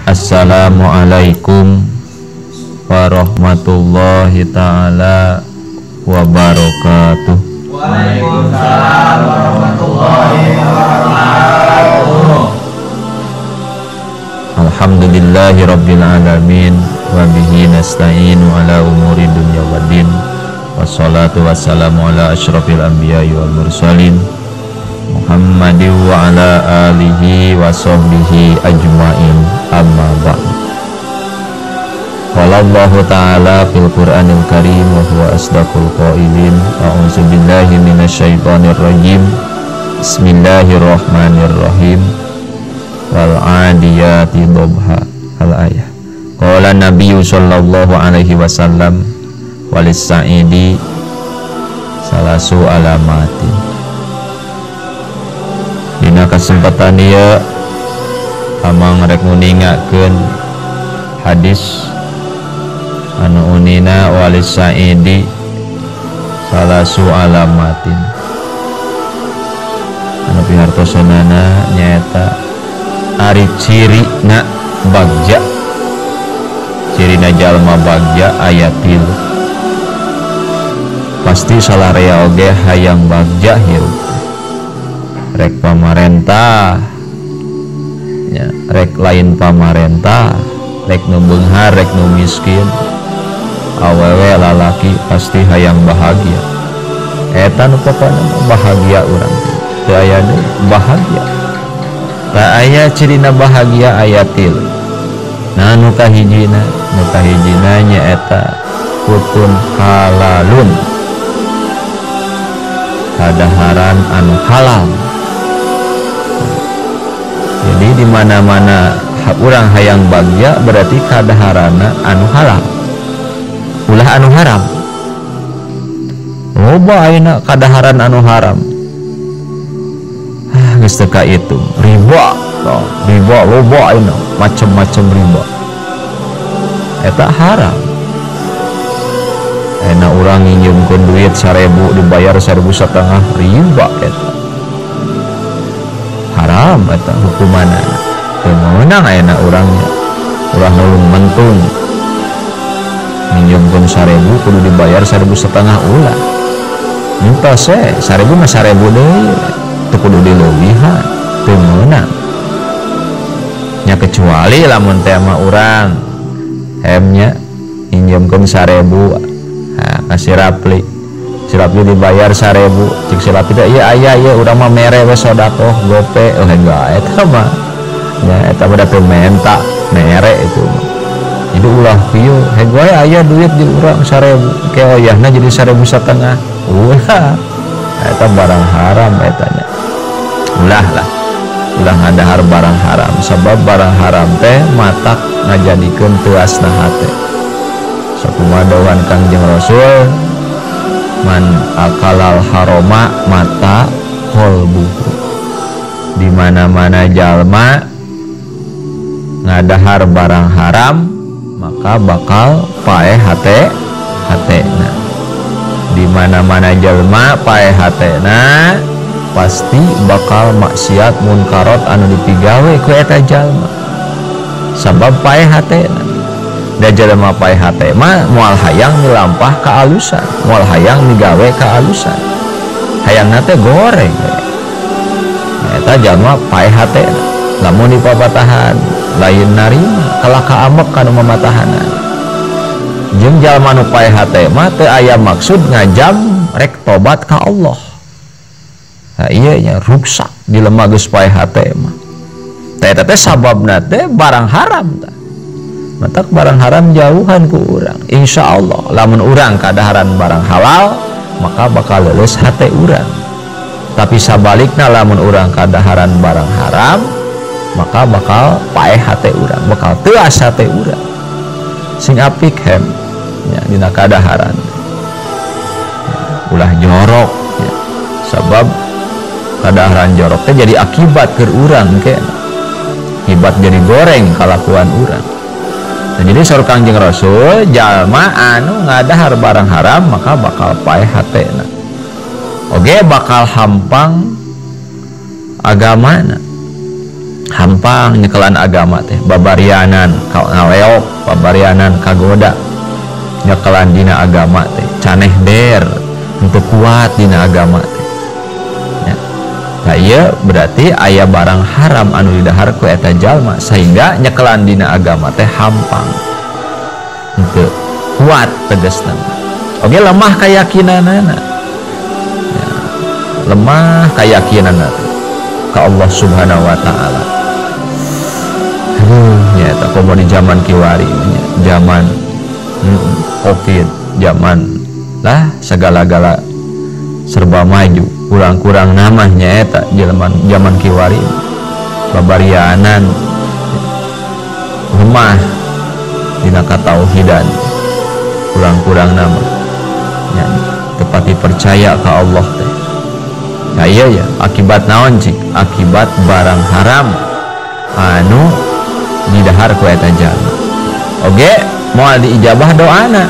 Assalamualaikum warahmatullahi ta'ala wabarakatuh. Waalaikumsalam warahmatullahi wabarakatuh. Alhamdulillahi rabbil alamin wa bihi nasta'inu ala umuri dunya waddin. Wassalatu wassalamu ala asyrafil anbiya'i wal mursalin Muhammadin wa ala alihi wa sahbihi ajma'in, amma ba'd. Qala Allahu ta'ala fil Qur'anil Karim wa huwa asdaqul qailin. A'udzu billahi minasyaitonir rajim. Bismillahirrahmanirrahim. Wal 'adiyati dhabha. Al-ayah. Qala Nabiyyu sallallahu alaihi wasallam walis sa'idi salasu alamatin. Dina kesempatan ieu amang rek nguningakeun hadis anu unina walis sa'idi salasu alamatin. Anu pihartosanana nyaeta ari cirina bagja. Cirina jalma bagja aya 3. Pasti salarea oge hayang bagja hirup. Rek pamarentah ya, rek lain pamarentah, rek nu beunghar, rek nu miskin, awewe lalaki pasti hayang bahagia. Eta nu pokona bahagia urang teu aya deui bahagia. Tak aya cirina bahagia aya 3. Nah nu kahijina nyaeta putun halalun, kadaharan anu halal. Jadi di mana-mana urang hayang bagja berarti kadaharana anu halal, ulah anu haram. Loba ayeuna kadaharan anu haram. Geus teu ka itu riba. Riba loba ayeuna, macem-macem riba. Eta haram. Ayeuna urang nginjemkeun duit 1000 dibayar 1.500 riba eta. Haram eta hukumanna. Teu meunang ayeuna urangnya. Ulah nulung mentung. Nginjemkeun 1000 kudu dibayar 1.500 ulah. Entos 1000 mah 1000 deui. Teu kudu dileuwihan. Teu meunang. Nya kecuali lamun teh mah urang hemnya nginjemkeun 1000, nah, kasih rapli. Si rapli dibayar 1000, cik si rapli teh ieu aya ieu urang mah mere we sedekah gope. Enggak eta mah. Ya eta mah teu menta, mere itu mah. Jadi ulah pieu, hegwe aya duit di urang 1000, ke oyahna jadi 1.500. Ulah. Eta barang haram eta nya. Ulah lah. Ulah ngadahar barang haram, sabab barang haram teh matak ngajadikeun teu asna hate. Sakumaha dawuhan Kangjeng Rasul, man akalal haroma mata qalbuhu. Di mana-mana jalma ngadahar barang haram maka bakal pae hatena. Di mana-mana jalma pae hatena pasti bakal maksiat munkarot anu dipigawe ku eta jalma. Sabab pae hatena. Da jalma pae hate mah moal hayang milampah ka alusan, moal hayang migawe ka alusan. Hayangna teh goreng. Eta jalma pae hatena. Lamun dipapatahan lain narima, kalaka amek kanu mamatahanan. Jeung jalma nu pae hate mah teu aya maksud ngajam rek tobat ka Allah. Nah iya nya ruksak di lemah geus pae hate mah. Eta teh sababna teh barang haram tah. Matak barang haram jauhan ku urang. Insyaallah lamun urang kadaharan barang halal maka bakal leuleus hate urang. Tapi sabalikna lamun urang kadaharan barang haram maka bakal pae hate urang, bakal teu asa hate urang. Sing apik hem nya dina kadaharan. Ulah jorok ya. Sabab kadaharan jorok teh jadi akibat keur urang kena. Akibat jadi goreng kalakuan urang. Nah, jadi saur Kangjeng Rasul jalma anu ngadahar barang haram maka bakal pae hatena. Oge bakal hampang agamana. hampang nyekelan agama teh, babarianan ngaleok, babarianan kagoda nyekelan dina agama teh, caneh der untuk kuat dina agama teh ya. Nah iya berarti aya barang haram anu didahar ku eta jalma sehingga nyekelan dina agama teh hampang untuk kuat tegasna. Oke, lemah keyakinanana ya, lemah keyakinanana ke Allah Subhanahu wa Ta'ala. Ya tak komo di zaman kiwari ya, zaman Covid, zaman lah segala-gala serba maju, kurang-kurang namanya eta zaman kiwari, babarianan lemah dina katauhidan, kurang-kurang nama ya, tepati percaya ke Allah teh. Nah iya ya, akibat naon cik? Akibat barang haram anu didahar ku eta jalma. Oge moal diijabah doana.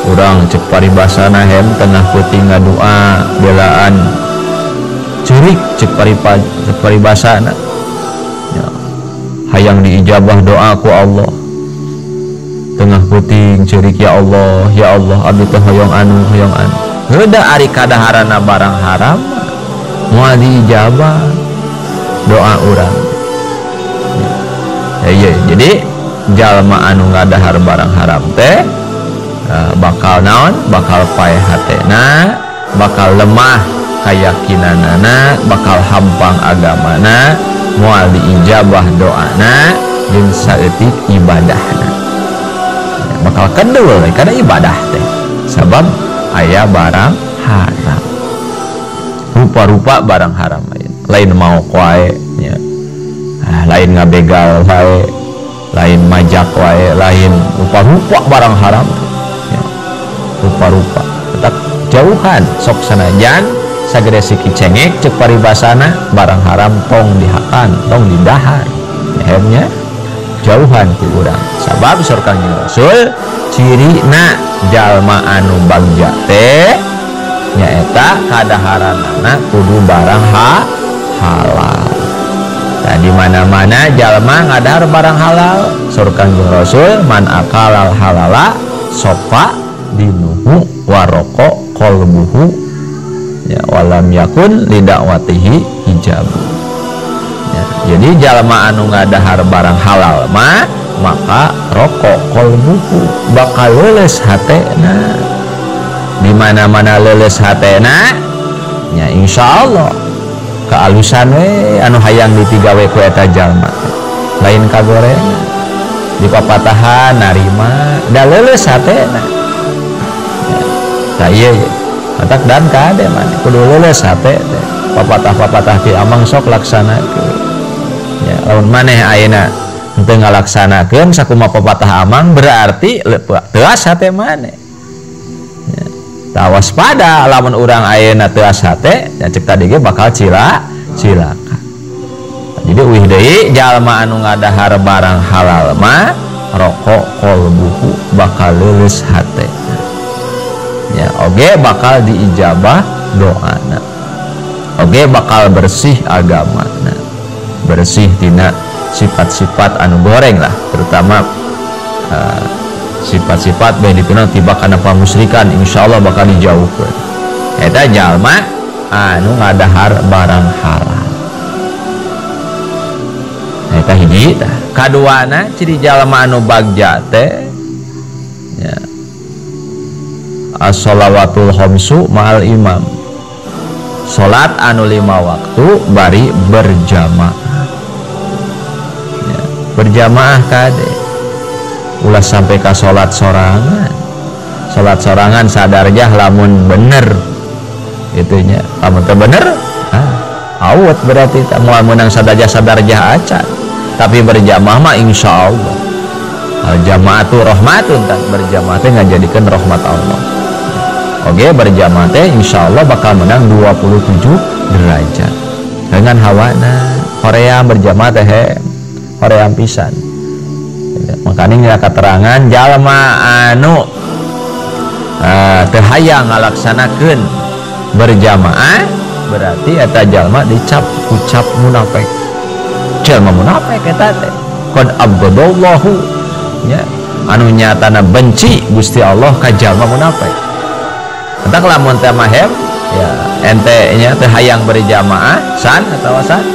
Urang cek paribasana hem tengah peuting ngadoa belaan cerik cek paribasana ya, hayang diijabah doa ku Allah. Tengah peuting cerik ya Allah abdi teh hoyong anu heuda ari kadaharana barang haram moal diijabah doa urang ya, iya. Jadi jalma anu ngadahar barang haram teh bakal naon, bakal paeh hatena, bakal lemah keyakinanana, bakal hampang agamana, moal diijabah doana jeung saeutik ibadahna ya, bakal kendul karena ibadah teh sabab aya barang haram, rupa-rupa barang haram lain mau wae ya, lain ngabegal wae, lain majak wae, lain rupa-rupa barang haram ya, rupa-rupa tetap jauhan sok sanajan sagede siki cengek cek paribasana barang haram tong dihakan, tong didahar akhirnya jauhan ku urang sabab surkan Rasul cirina jalma anu bagja teh nyaeta kadaharanana kudu barang halal. Nah di mana-mana jalma ngadahar barang halal surkan Rasul man akalal halala sofa dinuhu waroko kolbuhu ya walam yakun lidakwatihi hijabu ya, jadi jalma anu ngadahar barang halal maka rokok kolbuhu bakal leuleus hatena. Di mana-mana leuleus hatena ya insyaallah kealusan we anu hayang ditigawe ku eta jalma lain kagoreng di papatahan narima da leuleus hatena ya, ieu matak dan kade mah kudu leuleus hate teh papatah-papatah ti amang sok laksanakeun ya lamun maneh ayeuna henteu ngalaksanakeun sakumaha papatah amang berarti teuas hate maneh ya, tawas pada lamun urang ayeuna teuas hate ya cek tadi ge bakal cilaka. Jadi uih deui jalma anu ngadahar barang halal mah rokok kolbuhu bakal leuleus hate ya, oge bakal diijabah doana, oge bakal bersih agamana, bersih tina sifat-sifat anu goreng lah, terutama sifat-sifat bae dipuna tiba kana pamusyrikan insyaallah bakal dijauhkeun. Eta jalma anu ngadahar barang halal. Eta hiji tah. Kaduana ciri jalma anu bagja teh ya as-shalawatul khamsu ma'al imam. Salat anu 5 waktu bari berjamaah. Ya, berjamaah kade. Ulah sampai ka salat sorangan. Salat sorangan sadarjah lamun bener. Itunya lamun teu bener awet berarti tak moal meunang sadarjah acan. Tapi berjamaah mah insyaallah al jamaatu rahmatun, tak berjamaah teh ngajadikeun rahmat Allah. Oke, berjamaah teh insyaallah bakal menang 27 derajat dengan hawana hoream berjamaah teh hoream pisan. Makanya ngira keterangan jalma anu teu hayang ngalaksanakeun berjamaah berarti eta jalma dicap ucap munafik. Jalma munafik eta teh qad abghadallahu nya anu nyatana benci Gusti Allah ka jalma munafik. Eta lamun teh mahem ya ente nya teh hayang berjamaah san atawa san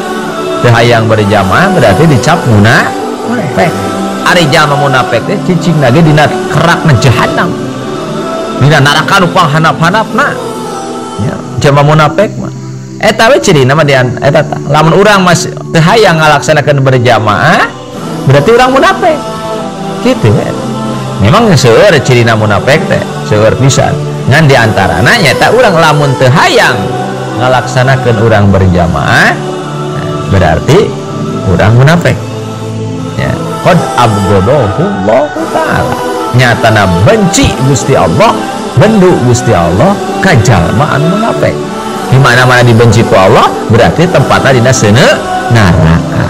teh hayang berjamaah berarti dicap munafik. Ari jalma munafik teh cicing lagi dina kerakna jahanam, dina neraka nu panghanap-hanapna ya jalma munafik mah eta we cirina mah dian eta lamun urang masih teu hayang ngalaksanakeun berjamaah berarti urang munafik kitu we. Memang seueur cirina munafik teh seueur pisan ngan diantarana nyata urang lamun teu hayang ngalaksanakeun urang berjamaah berarti urang munafik ya. Qad abghadahu Allah taala nyatana benci Gusti Allah, bendu Gusti Allah ka jalma anu munafik. Di mana-mana dibenci ku Allah berarti tempatna dina seuneu neraka.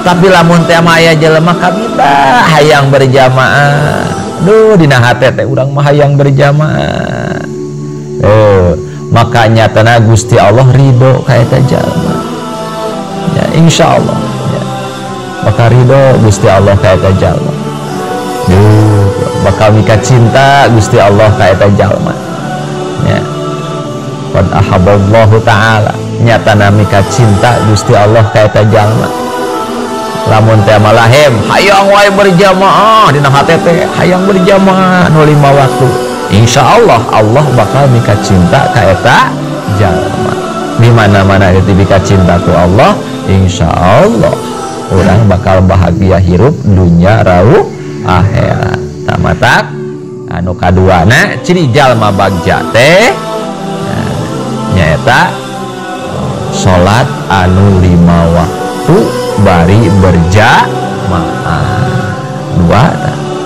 Tapi lamun teh aya jelema kabita hayang berjamaah, duh dina hate teh urang mah hayang berjamaah, maka nyatana Gusti Allah ridho ka eta jalma ya insyaallah ya. Maka ridho Gusti Allah ka eta jalma, bakal mika cinta Gusti Allah ka eta jalma ya. Qad ahabballahu ta'ala nyatana mika cinta Gusti Allah ka eta jalma. Lamun teh malahem hayang wae berjamaah dina hate teh hayang berjamaah nu 5 waktu, insyaallah Allah bakal mika cinta ka eta jalma. Di mana-mana itu mika cinta ku Allah, insyaallah orang bakal bahagia hirup dunya rauh akhirat. Tamatak anu kaduana ciri jalma bagja teh nyaeta salat anu 5 waktu bari berjamaah. Dua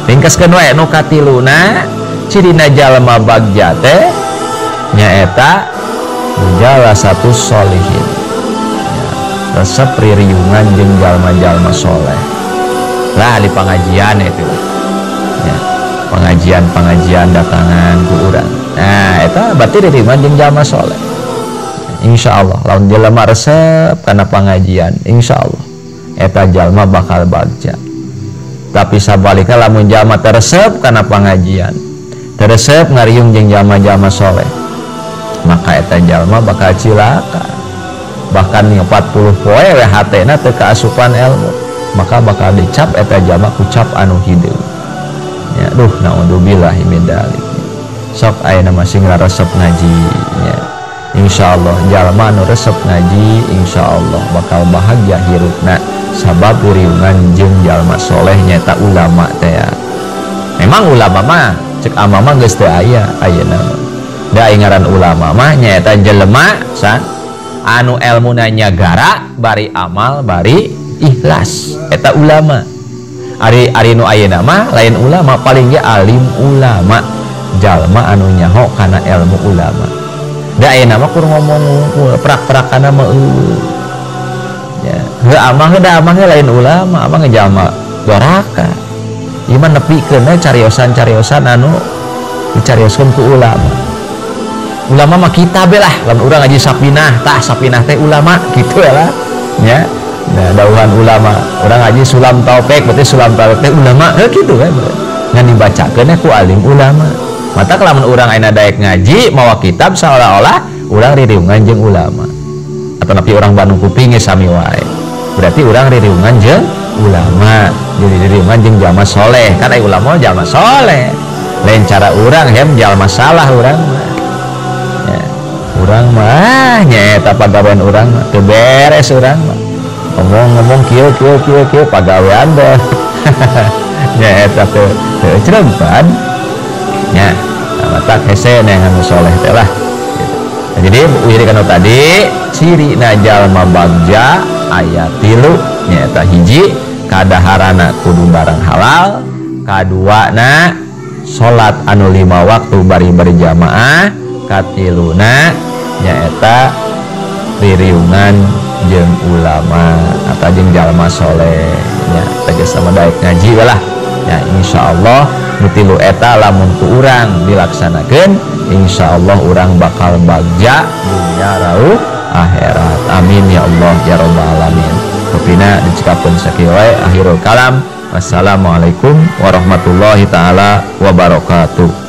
ringkaskeun wae nu katiluna cirina jalma bagja teh nyaeta jala satu solihin ya, resep ririungan jeung jalma-jalma soleh lah di pengajian itu ya, pengajian datangan ku urang. Nah eta berarti ririungan jeung jalma soleh insyaallah. Lamun jalma resep kana pengajian insyaallah eta jalma bakal bagja. Tapi sabaliknya lamun jalma teresep kana pengajian, teresep ngariung jeung jalma-jalma soleh, maka eta jalma bakal cilaka. Bahkan 40 poe we hatena teu kaasupan ilmu, maka bakal dicap eta jalma kucap anu hideung ya. Duh naudzubillahi min dzalik. Sok ayeuna masih ngaresep ngaji ya. Insyaallah jalma anu resep ngaji insyaallah bakal bahagia hirupna sabab riungan jeung jalma soleh nyata ulama teh. Memang ulama mah cek amama geus teu aya ayeuna mah. Da ngaran ulama mah nyata jelema san anu elmuna nyagara bari amal bari ikhlas eta ulama. Ari nu ayeuna mah lain ulama, paling ge alim ulama, jalma anu nyaho kana ilmu ulama. Da ayeuna mah kur ngomong perak-perakana mah ya. Heuh amah da amah lain ulama, amah ngejalma doraka. Ieu mah nepikeun cariosan-cariosan anu dicarioskeun ku ulama. Ulama mah kitab lah, lamun urang ngaji sapinah, tah sapinah teh ulama gitu lah ya. Nah, dauhan ulama, urang ngaji sulam taufik, berarti sulam taufik teh ulama, gitu kan. Ngan dibacakeun ku alim ulama. Mata lamun urang ayeuna daek ngaji mawa kitab seolah-olah urang ririungan jeung ulama. Atau napi urang Bandung kuping ge sami wae. Berarti urang ririungan jeung ulama, jadi ririungan jeung jalma soleh. Kan aya ulama jalma soleh. Lain cara urang hem jalma salah urang mah. Ya, urang mah nyaeta pagawean urang mah teu beres urang mah. Ngomong kieu pagawean deh. Nyaeta teu cerempan. Ya, mata hese neangan soleh teh lah. Nah, jadi wiri kanu tadi ciri na jalma bagja aya 3 nyaeta hiji kadaharana kudu barang halal, kaduana salat anu 5 waktu bari berjamaah, katiluna nyaeta ririungan jeung ulama atau jeung jalma soleh nya tegas sama daek ngaji lah ya. Insyaallah nu 3 eta lamun ku urang dilaksanakeun insyaallah urang bakal bagja dunya dunya rauh akhirat. Amin ya Allah ya rabbal alamin. Kupina dicikakeun sakieu wae akhirul kalam. Wassalamualaikum warahmatullahi taala wabarakatuh.